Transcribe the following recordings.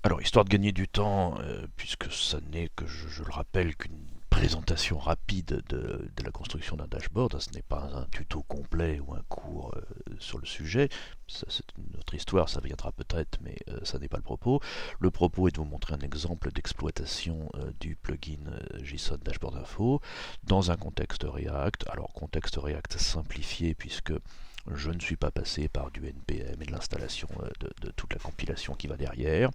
Alors, histoire de gagner du temps, puisque ça n'est que, je le rappelle, qu'une présentation rapide de la construction d'un dashboard, ce n'est pas un tuto complet ou un cours sur le sujet, ça c'est une autre histoire, ça viendra peut-être, mais ça n'est pas le propos. Le propos est de vous montrer un exemple d'exploitation du plugin JSON Dashboard Info dans un contexte React. Alors, contexte React simplifié, puisque je ne suis pas passé par du NPM et de l'installation de toute la compilation qui va derrière.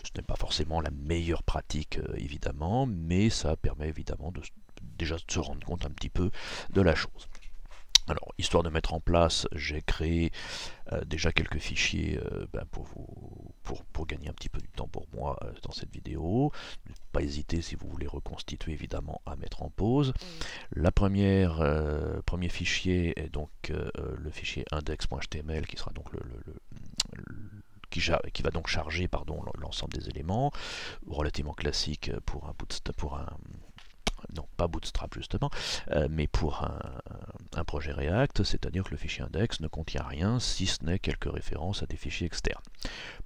Ce n'est pas forcément la meilleure pratique, évidemment, mais ça permet évidemment déjà de se rendre compte un petit peu de la chose. Alors, histoire de mettre en place, j'ai créé déjà quelques fichiers pour gagner un petit peu du temps pour moi dans cette vidéo. Ne pas hésiter, si vous voulez reconstituer, évidemment, à mettre en pause. La premier fichier est donc le fichier index.html qui sera donc qui va donc charger l'ensemble des éléments, relativement classique pour un non pas Bootstrap justement, mais pour un projet React, c'est-à-dire que le fichier index ne contient rien si ce n'est quelques références à des fichiers externes.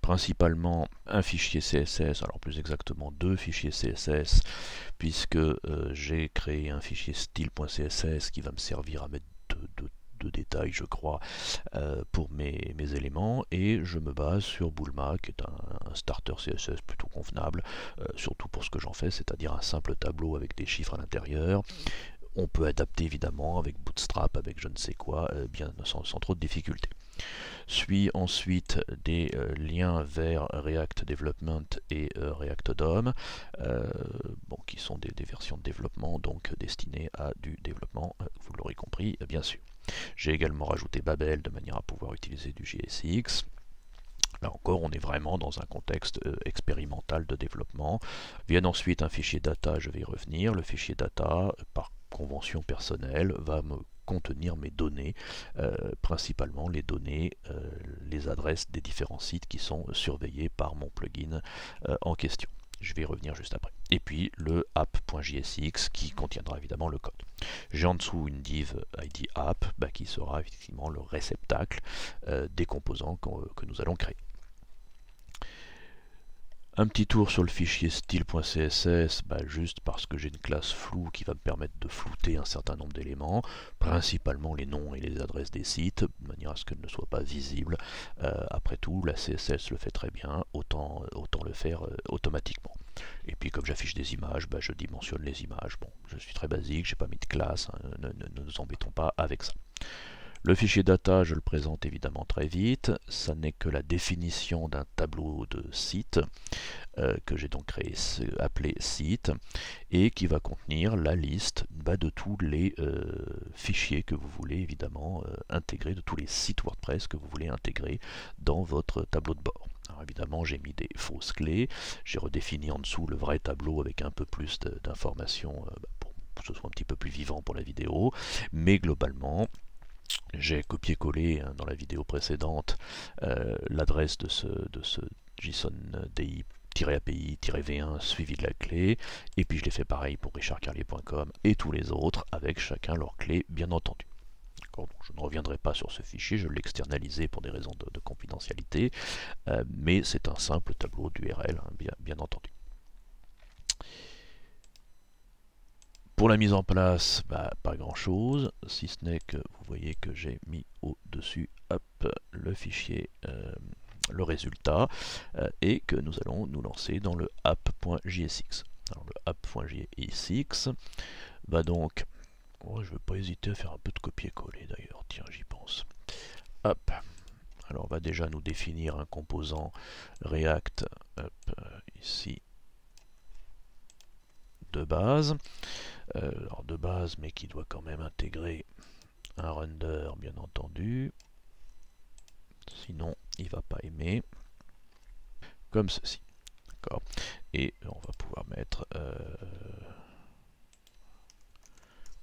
Principalement un fichier CSS, alors plus exactement deux fichiers CSS, puisque j'ai créé un fichier style.css qui va me servir à mettre de détails, je crois, pour mes éléments, et je me base sur Bulma, qui est un starter CSS plutôt convenable, surtout pour ce que j'en fais, c'est-à-dire un simple tableau avec des chiffres à l'intérieur. On peut adapter évidemment avec Bootstrap, avec je ne sais quoi, bien sans trop de difficultés. Suit ensuite des liens vers React Development et React DOM, qui sont des versions de développement, donc destinées à du développement, vous l'aurez compris, bien sûr. J'ai également rajouté Babel de manière à pouvoir utiliser du JSX. Là encore, on est vraiment dans un contexte expérimental de développement. Vient ensuite un fichier data, je vais y revenir. Le fichier data, par convention personnelle, va me contenir mes données, principalement les données, les adresses des différents sites qui sont surveillés par mon plugin en question. Je vais y revenir juste après. Et puis le app.jsx qui contiendra évidemment le code. J'ai en dessous une div ID app qui sera effectivement le réceptacle des composants que nous allons créer. Un petit tour sur le fichier style.css, juste parce que j'ai une classe floue qui va me permettre de flouter un certain nombre d'éléments, principalement les noms et les adresses des sites, de manière à ce qu'elles ne soient pas visibles. Après tout, la CSS le fait très bien, autant le faire automatiquement. Et puis comme j'affiche des images, je dimensionne les images. Bon, je suis très basique, j'ai pas mis de classe, hein, ne nous embêtons pas avec ça. Le fichier data, je le présente évidemment très vite. Ça n'est que la définition d'un tableau de site que j'ai donc créé, appelé site, et qui va contenir la liste de tous les fichiers que vous voulez évidemment intégrer, de tous les sites WordPress que vous voulez intégrer dans votre tableau de bord. Alors évidemment, j'ai mis des fausses clés, j'ai redéfini en dessous le vrai tableau avec un peu plus d'informations pour que ce soit un petit peu plus vivant pour la vidéo, mais globalement, j'ai copié-collé dans la vidéo précédente l'adresse de ce JSON DI-API-V1 suivi de la clé, et puis je l'ai fait pareil pour richardcarlier.com et tous les autres avec chacun leur clé bien entendu. Donc, je ne reviendrai pas sur ce fichier, je l'ai externalisé pour des raisons de confidentialité, mais c'est un simple tableau d'URL, bien entendu. Pour la mise en place, pas grand chose, si ce n'est que vous voyez que j'ai mis au-dessus le fichier, le résultat, et que nous allons nous lancer dans le app.jsx. Alors le app.jsx va donc, je ne vais pas hésiter à faire un peu de copier-coller d'ailleurs, tiens j'y pense. Hop. Alors on va déjà nous définir un composant React, ici, de base. Alors de base, mais qui doit quand même intégrer un render, bien entendu. Sinon, il va pas aimer. Comme ceci. D'accord. Et on va pouvoir mettre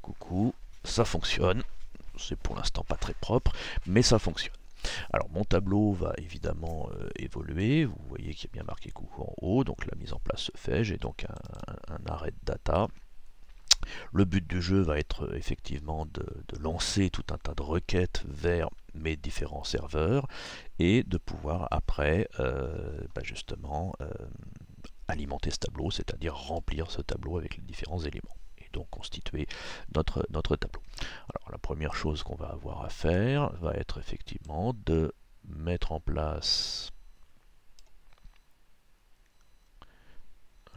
coucou. Ça fonctionne. C'est pour l'instant pas très propre, mais ça fonctionne. Alors mon tableau va évidemment évoluer. Vous voyez qu'il y a bien marqué coucou en haut, donc la mise en place se fait. J'ai donc un arrêt de data. Le but du jeu va être effectivement de lancer tout un tas de requêtes vers mes différents serveurs et de pouvoir après justement alimenter ce tableau, c'est-à-dire remplir ce tableau avec les différents éléments et donc constituer notre tableau. Alors la première chose qu'on va avoir à faire va être effectivement de mettre en place,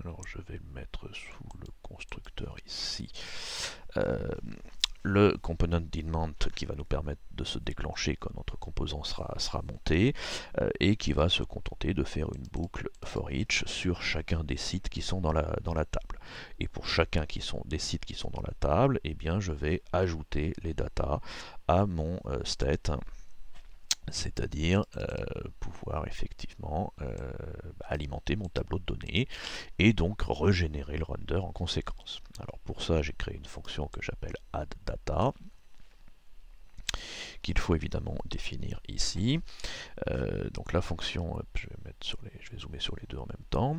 alors je vais le mettre sous le constructeur ici, le component demand qui va nous permettre de se déclencher quand notre composant sera monté et qui va se contenter de faire une boucle for each sur chacun des sites qui sont dans la table. Et pour chacun des sites qui sont dans la table, eh bien, je vais ajouter les datas à mon state, c'est-à-dire pouvoir effectivement alimenter mon tableau de données et donc régénérer le render en conséquence. Alors pour ça, j'ai créé une fonction que j'appelle addData, qu'il faut évidemment définir ici. Donc la fonction, je vais zoomer sur les deux en même temps.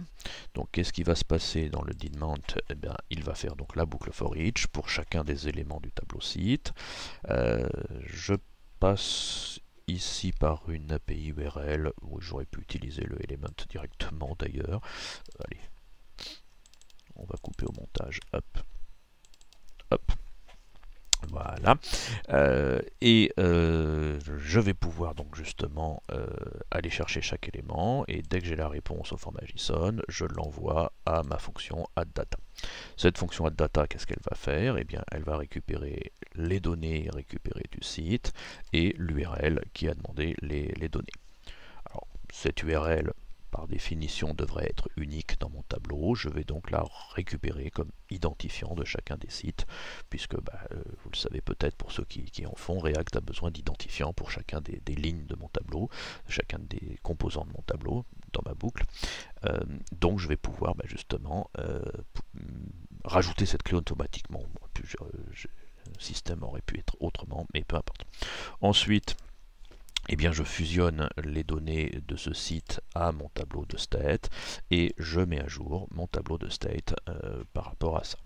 Donc qu'est-ce qui va se passer dans le demand? Eh bien, il va faire donc la boucle for each pour chacun des éléments du tableau site. Je passe ici par une API URL où j'aurais pu utiliser le element directement d'ailleurs. Allez, on va couper au montage. Hop, hop. Voilà. Je vais pouvoir donc justement aller chercher chaque élément et dès que j'ai la réponse au format JSON, je l'envoie à ma fonction addData. Cette fonction addData, qu'est-ce qu'elle va faire? Eh bien, elle va récupérer les données récupérées du site et l'URL qui a demandé les données. Alors, cette URL, par définition, devrait être unique dans mon tableau. Je vais donc la récupérer comme identifiant de chacun des sites, puisque vous le savez peut-être pour ceux qui en font, React a besoin d'identifiants pour chacun des lignes de mon tableau, chacun des composants de mon tableau dans ma boucle. Donc je vais pouvoir justement rajouter cette clé automatiquement. Le système aurait pu être autrement, mais peu importe. Ensuite, eh bien, je fusionne les données de ce site à mon tableau de state et je mets à jour mon tableau de state par rapport à ça.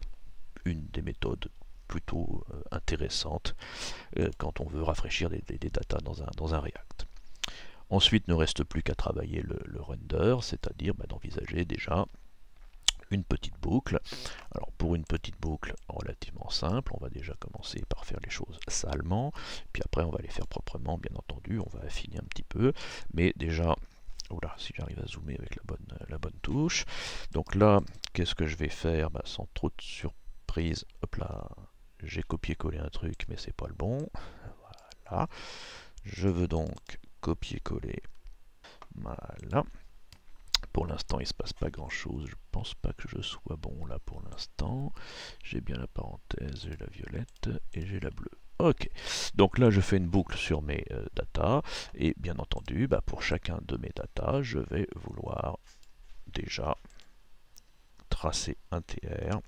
Une des méthodes plutôt intéressantes quand on veut rafraîchir des datas dans un React. Ensuite, ne reste plus qu'à travailler le render, c'est-à-dire d'envisager déjà une petite boucle. Alors pour une petite boucle relativement simple, on va déjà commencer par faire les choses salement, puis après on va les faire proprement, bien entendu, on va affiner un petit peu, mais déjà, oula, si j'arrive à zoomer avec la bonne touche, donc là, qu'est-ce que je vais faire? Sans trop de surprise, hop là, j'ai copié-collé un truc, mais c'est pas le bon, voilà, je veux donc copier-coller, voilà. Pour l'instant, il ne se passe pas grand chose. Je pense pas que je sois bon là pour l'instant. J'ai bien la parenthèse, j'ai la violette et j'ai la bleue. Ok, donc là je fais une boucle sur mes datas et bien entendu, pour chacun de mes datas, je vais vouloir déjà tracer un TR.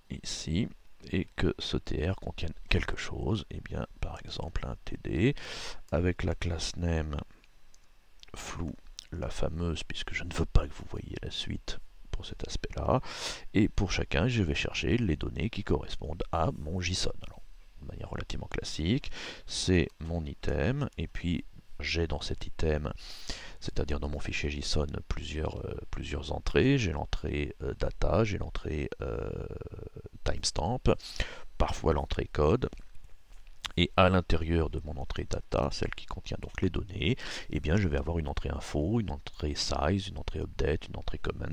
Ici. Et que ce TR contienne quelque chose, et bien par exemple un TD avec la classe name flou, la fameuse, puisque je ne veux pas que vous voyiez la suite pour cet aspect là, et pour chacun je vais chercher les données qui correspondent à mon JSON. Alors, de manière relativement classique, c'est mon item, et puis j'ai dans cet item, c'est-à-dire dans mon fichier JSON, plusieurs entrées. J'ai l'entrée data, j'ai l'entrée timestamp, parfois l'entrée code. Et à l'intérieur de mon entrée data, celle qui contient donc les données, eh bien je vais avoir une entrée info, une entrée size, une entrée update, une entrée comment,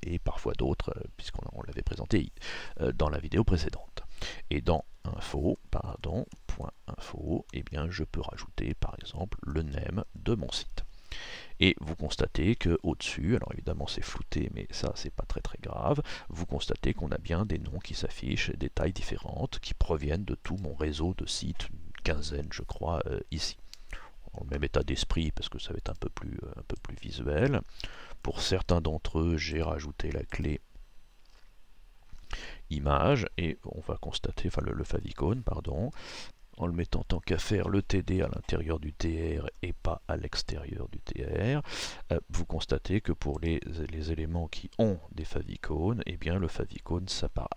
et parfois d'autres, puisqu'on l'avait présenté dans la vidéo précédente. Et dans .info, eh bien je peux rajouter par exemple le name de mon site. Et vous constatez que au-dessus, alors évidemment c'est flouté, mais ça c'est pas très grave, vous constatez qu'on a bien des noms qui s'affichent, des tailles différentes, qui proviennent de tout mon réseau de sites, une quinzaine je crois, ici. Dans le même état d'esprit, parce que ça va être un peu plus visuel. Pour certains d'entre eux, j'ai rajouté la clé image, et on va constater, enfin le favicon, pardon, en le mettant tant qu'à faire le TD à l'intérieur du TR et pas à l'extérieur du TR, vous constatez que pour les éléments qui ont des favicons, eh bien le favicon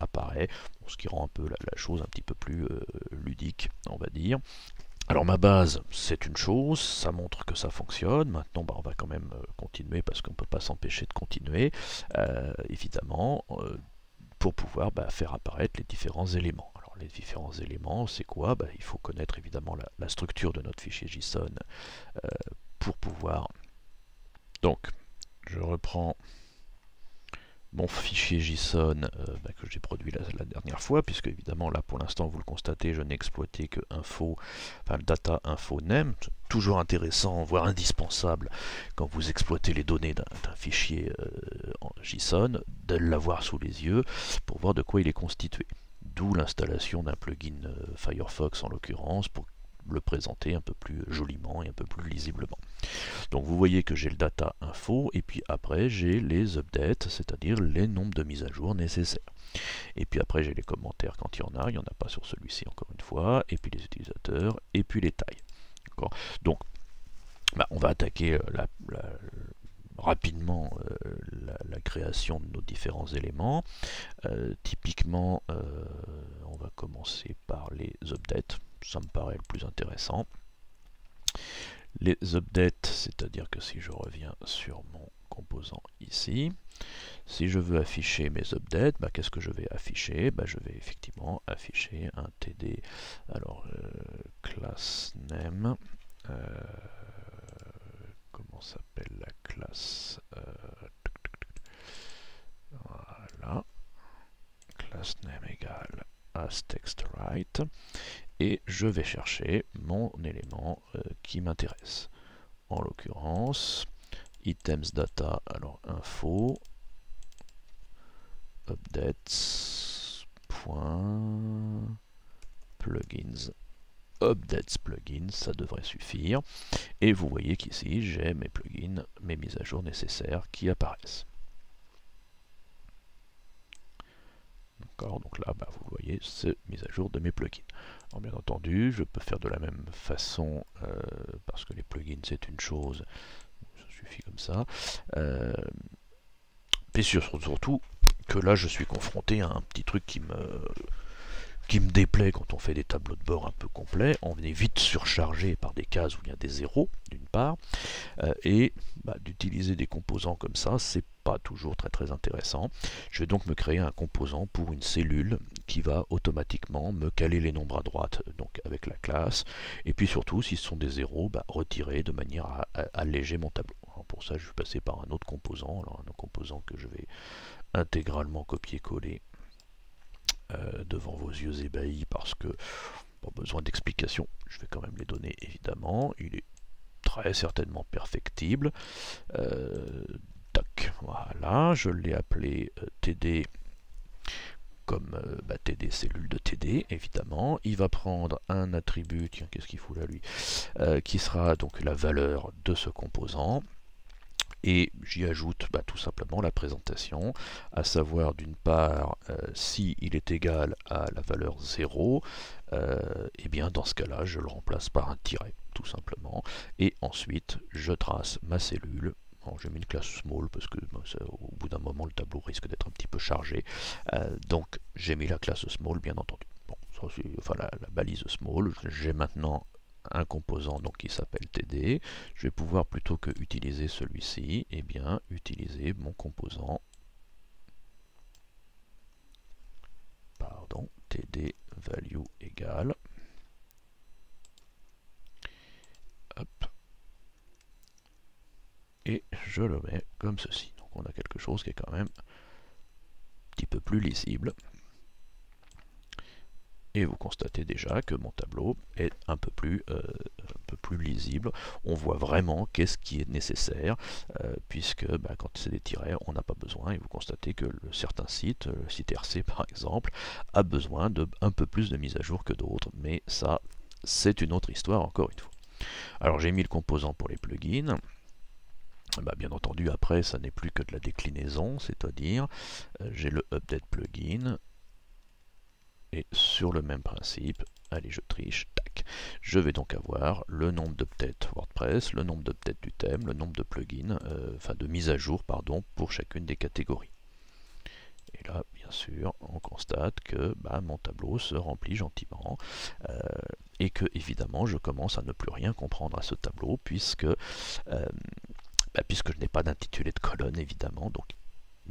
apparaît, ce qui rend un peu la chose un petit peu plus ludique, on va dire. Alors ma base, c'est une chose, ça montre que ça fonctionne. Maintenant, on va quand même continuer parce qu'on ne peut pas s'empêcher de continuer, évidemment, pour pouvoir faire apparaître les différents éléments. Alors les différents éléments, c'est quoi? Il faut connaître évidemment la structure de notre fichier JSON pour pouvoir... Donc, je reprends mon fichier JSON que j'ai produit la dernière fois, puisque évidemment là pour l'instant vous le constatez, je n'ai exploité que le data info name, toujours intéressant, voire indispensable quand vous exploitez les données d'un fichier en JSON, de l'avoir sous les yeux pour voir de quoi il est constitué. D'où l'installation d'un plugin Firefox en l'occurrence pour le présenter un peu plus joliment et un peu plus lisiblement. Donc vous voyez que j'ai le data info et puis après j'ai les updates, c'est-à-dire les nombres de mises à jour nécessaires. Et puis après j'ai les commentaires quand il y en a pas sur celui-ci encore une fois, et puis les utilisateurs, et puis les tailles. Donc on va attaquer rapidement la création de nos différents éléments. Typiquement, on va commencer par les updates, ça me paraît le plus intéressant. Les updates, c'est-à-dire que si je reviens sur mon composant ici, si je veux afficher mes updates, qu'est-ce que je vais afficher? Je vais effectivement afficher un TD. Alors, class name, comment s'appelle la classe? Voilà, class name égale asTextWrite. Et je vais chercher mon élément qui m'intéresse. En l'occurrence, items data, alors info, updates, plugins, updates plugins, ça devrait suffire. Et vous voyez qu'ici, j'ai mes plugins, mes mises à jour nécessaires qui apparaissent. D'accord, donc là, vous le voyez, c'est mise à jour de mes plugins. Alors, bien entendu, je peux faire de la même façon, parce que les plugins c'est une chose, ça suffit comme ça. Et surtout que là, je suis confronté à un petit truc qui me déplaît quand on fait des tableaux de bord un peu complets. On est vite surchargé par des cases où il y a des zéros, d'une part, et d'utiliser des composants comme ça, c'est pas toujours très intéressant. Je vais donc me créer un composant pour une cellule qui va automatiquement me caler les nombres à droite, donc avec la classe, et puis surtout, si ce sont des zéros, retirer de manière à alléger mon tableau. Alors pour ça, je vais passer par un autre composant, alors un composant que je vais intégralement copier-coller devant vos yeux ébahis parce que pas besoin d'explication, je vais quand même les donner évidemment. Il est très certainement perfectible. Voilà, je l'ai appelé TD comme TD cellule de TD évidemment. Il va prendre un attribut, tiens qu'est-ce qu'il fout là lui, qui sera donc la valeur de ce composant. Et j'y ajoute tout simplement la présentation, à savoir d'une part, si il est égal à la valeur 0, et bien dans ce cas-là, je le remplace par un tiret, tout simplement. Et ensuite, je trace ma cellule. Bon, j'ai mis une classe small parce que au bout d'un moment, le tableau risque d'être un petit peu chargé. Donc, j'ai mis la classe small, bien entendu. Bon, ça, la balise small. J'ai maintenant un composant donc qui s'appelle TD, je vais pouvoir plutôt que utiliser celui-ci, et bien utiliser mon composant TD value égale hop, et je le mets comme ceci. Donc on a quelque chose qui est quand même un petit peu plus lisible. Et vous constatez déjà que mon tableau est un peu plus lisible. On voit vraiment qu'est-ce qui est nécessaire, puisque quand c'est des tirets, on n'a pas besoin. Et vous constatez que certains sites, le site RC par exemple, a besoin de un peu plus de mise à jour que d'autres. Mais ça, c'est une autre histoire encore une fois. Alors j'ai mis le composant pour les plugins. Bien entendu, après, ça n'est plus que de la déclinaison, c'est-à-dire j'ai le update plugin. Et sur le même principe, allez je triche, tac, je vais donc avoir le nombre d'updates WordPress, le nombre d'updates du thème, le nombre de plugins, enfin de mises à jour pardon, pour chacune des catégories. Et là, bien sûr, on constate que mon tableau se remplit gentiment et que, évidemment, je commence à ne plus rien comprendre à ce tableau puisque je n'ai pas d'intitulé de colonne, évidemment, donc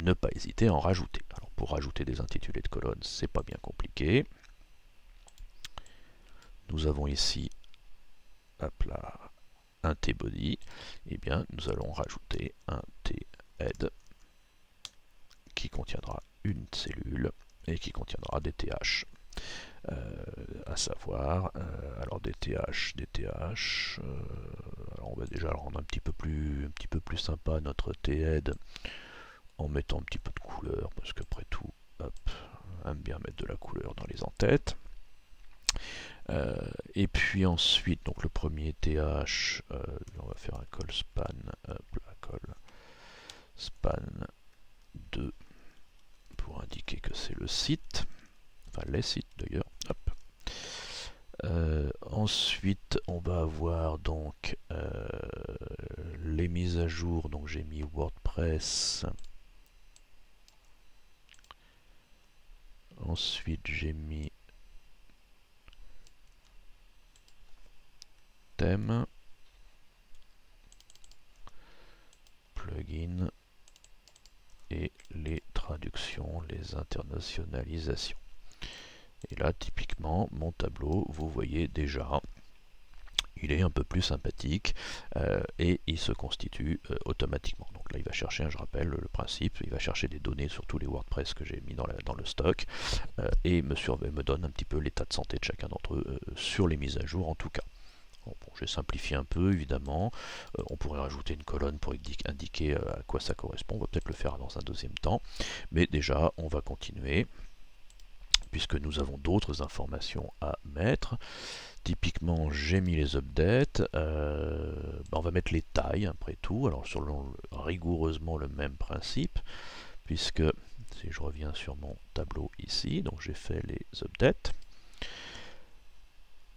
ne pas hésiter à en rajouter. Alors, pour rajouter des intitulés de colonne, c'est pas bien compliqué. Nous avons ici, hop là, un t-body, et bien nous allons rajouter un t-head qui contiendra une cellule et qui contiendra des th. À savoir, alors des th, alors on va déjà rendre un petit peu plus sympa notre t-head en mettant un petit peu de couleur, parce qu'après tout, hop, on aime bien mettre de la couleur dans les entêtes. Et puis ensuite, donc le premier th, on va faire un call span, hop là, call span 2 pour indiquer que c'est le site, enfin les sites d'ailleurs. Ensuite, on va avoir donc les mises à jour. Donc j'ai mis WordPress. Ensuite, j'ai mis thème, plugin et les traductions, les internationalisations. Et là, typiquement, mon tableau, vous voyez déjà, il est un peu plus sympathique et il se constitue automatiquement. Donc là, il va chercher, je rappelle le principe, il va chercher des données sur tous les WordPress que j'ai mis dans le stock et me donne un petit peu l'état de santé de chacun d'entre eux sur les mises à jour en tout cas. Bon, j'ai simplifié un peu, évidemment. On pourrait rajouter une colonne pour indiquer à quoi ça correspond. On va peut-être le faire dans un deuxième temps. Mais déjà, on va continuer, puisque nous avons d'autres informations à mettre. Typiquement, j'ai mis les updates. On va mettre les tailles, après tout. Alors, selon rigoureusement le même principe, puisque, si je reviens sur mon tableau ici, donc j'ai fait les updates.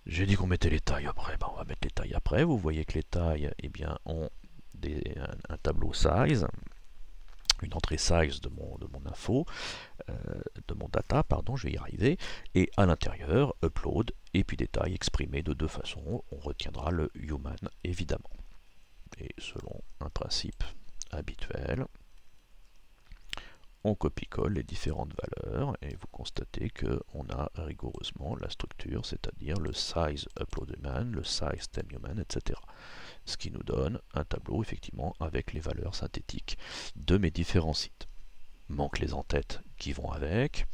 J'ai dit qu'on mettait les tailles après, on va mettre les tailles après. Vous voyez que les tailles ont un tableau size, une entrée size de mon info, de mon data, pardon, je vais y arriver, et à l'intérieur, upload, et puis des tailles exprimées de deux façons. On retiendra le human, évidemment. Et selon un principe habituel, on copie-colle les différentes valeurs et vous constatez qu'on a rigoureusement la structure, c'est-à-dire le size upload human, le size theme human, etc. Ce qui nous donne un tableau effectivement avec les valeurs synthétiques de mes différents sites. Manque les entêtes qui vont avec.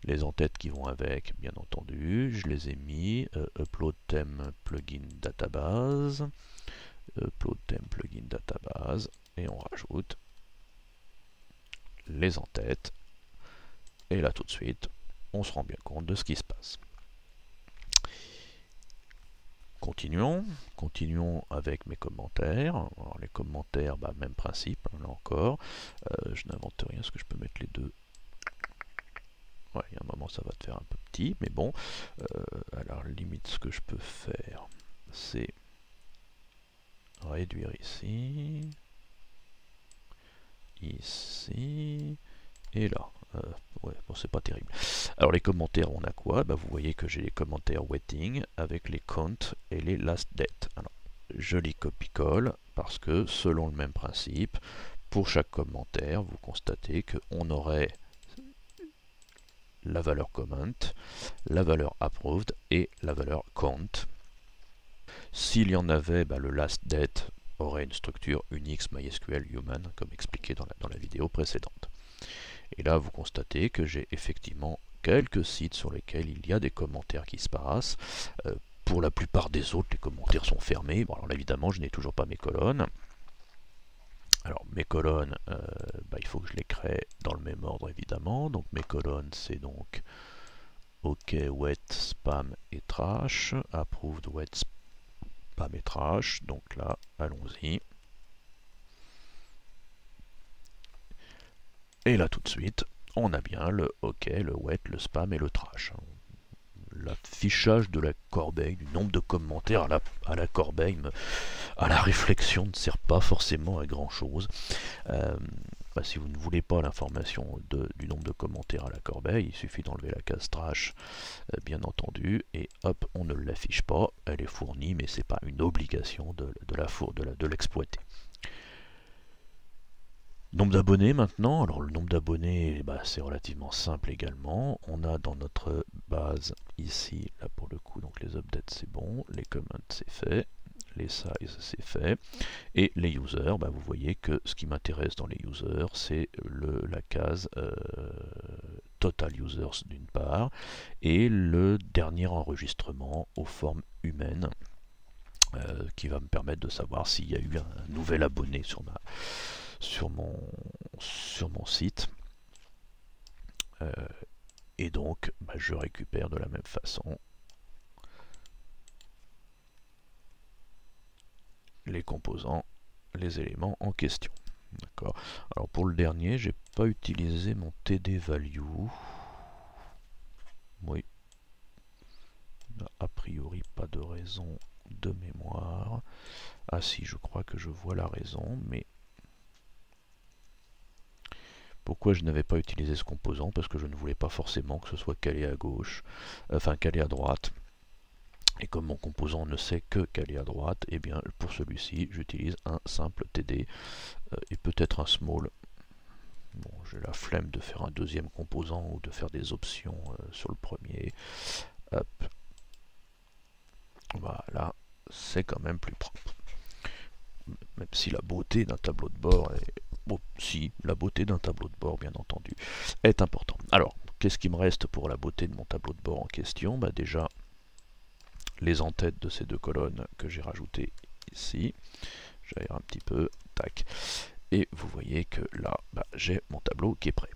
Les entêtes qui vont avec, bien entendu, je les ai mis upload theme plugin database, upload theme plugin database, et on rajoute les entêtes, et là tout de suite on se rend bien compte de ce qui se passe. Continuons avec mes commentaires. Alors les commentaires, même principe, là encore, je n'invente rien, est-ce que je peux mettre les deux? Ouais, il y a un moment ça va te faire un peu petit, mais bon, alors limite ce que je peux faire, c'est réduire ici, et là. Ouais, bon, c'est pas terrible. Alors les commentaires, on a quoi? Vous voyez que j'ai les commentaires waiting avec les count et les last date. Alors, je les copie-colle parce que selon le même principe, pour chaque commentaire, vous constatez qu'on aurait la valeur comment, la valeur approved et la valeur count. S'il y en avait, le last date aurait une structure Unix MySQL Human, comme expliqué dans la vidéo précédente. Et là, vous constatez que j'ai effectivement quelques sites sur lesquels il y a des commentaires qui se passent. Pour la plupart des autres, les commentaires sont fermés. Bon, alors là, évidemment, je n'ai toujours pas mes colonnes. Alors, mes colonnes, il faut que je les crée dans le même ordre, évidemment. Donc, mes colonnes, c'est donc OK, wet, spam et trash. Approved, wet, spam et trash. Donc là, allons-y. Et là, tout de suite, on a bien le OK, le wet, le spam et le trash. l'affichage de la corbeille, du nombre de commentaires à la corbeille, à la réflexion ne sert pas forcément à grand chose. Si vous ne voulez pas l'information du nombre de commentaires à la corbeille, il suffit d'enlever la case trash, bien entendu, et hop, on ne l'affiche pas. Elle est fournie, mais c'est pas une obligation de l'exploiter. Nombre d'abonnés maintenant. Alors le nombre d'abonnés, c'est relativement simple également. On a dans notre base ici, là pour le coup, donc les updates c'est bon, les comments c'est fait, les sizes c'est fait, et les users, vous voyez que ce qui m'intéresse dans les users, c'est la case total users d'une part, et le dernier enregistrement aux formes humaines, qui va me permettre de savoir s'il y a eu un nouvel abonné sur mon site. Et donc je récupère de la même façon les composants, les éléments en question. D'accord. Alors pour le dernier, j'ai pas utilisé mon TD value. Oui. A priori pas de raison de mémoire. Ah si, je crois que je vois la raison, mais pourquoi je n'avais pas utilisé ce composant? Parce que je ne voulais pas forcément que ce soit calé à gauche, enfin calé à droite. Et comme mon composant ne sait que caler à droite, et bien pour celui-ci, j'utilise un simple TD et peut-être un small. Bon, j'ai la flemme de faire un deuxième composant ou de faire des options sur le premier. Hop. Voilà, c'est quand même plus propre. Même si la beauté d'un tableau de bord est... Bon, si, la beauté d'un tableau de bord, bien entendu, est importante. Alors, qu'est-ce qui me reste pour la beauté de mon tableau de bord en question? Déjà, les en-têtes de ces deux colonnes que j'ai rajoutées ici. J'aère un petit peu, tac. Et vous voyez que là, j'ai mon tableau qui est prêt.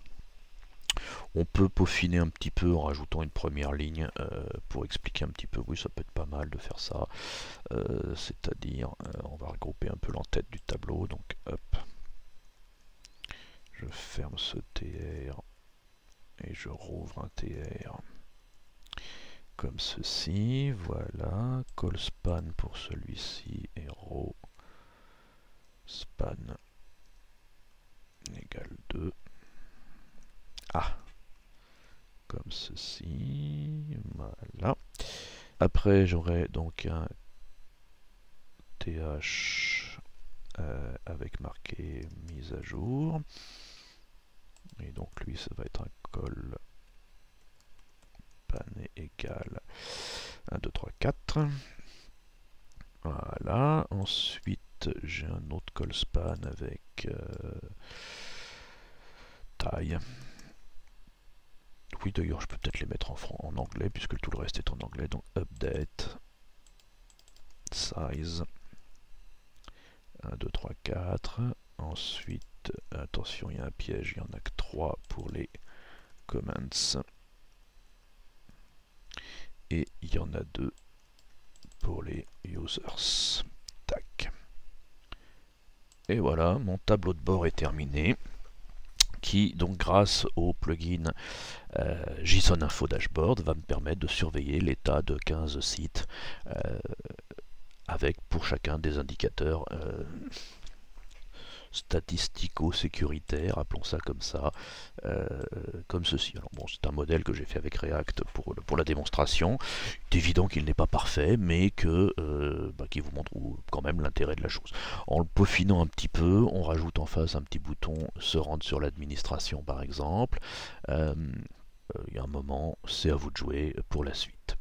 On peut peaufiner un petit peu en rajoutant une première ligne pour expliquer un petit peu. Oui, ça peut être pas mal de faire ça. C'est-à-dire, on va regrouper un peu l'en-tête du tableau. Donc, hop. Je ferme ce TR et je rouvre un TR comme ceci. Voilà. Call span pour celui-ci et row span égale 2. Ah, comme ceci, voilà. Après, j'aurai donc un TH avec marqué mise à jour. Et donc lui, ça va être un call pan égal 1, 2, 3, 4. Voilà. Ensuite, j'ai un autre call span avec taille. Oui, d'ailleurs, je peux peut-être les mettre en anglais, puisque tout le reste est en anglais. Donc, update, size, 1, 2, 3, 4. Ensuite, attention, il y a un piège, il n'y en a que 3 pour les comments. Et il y en a 2 pour les users. Tac. Et voilà, mon tableau de bord est terminé, qui donc grâce au plugin JSON Info Dashboard va me permettre de surveiller l'état de 15 sites avec pour chacun des indicateurs statistico-sécuritaires, appelons ça comme ça, comme ceci. Alors bon, c'est un modèle que j'ai fait avec React pour la démonstration. C'est évident qu'il n'est pas parfait, mais qui vous montre quand même l'intérêt de la chose. En le peaufinant un petit peu, on rajoute en face un petit bouton se rendre sur l'administration par exemple. Il y a un moment, c'est à vous de jouer pour la suite.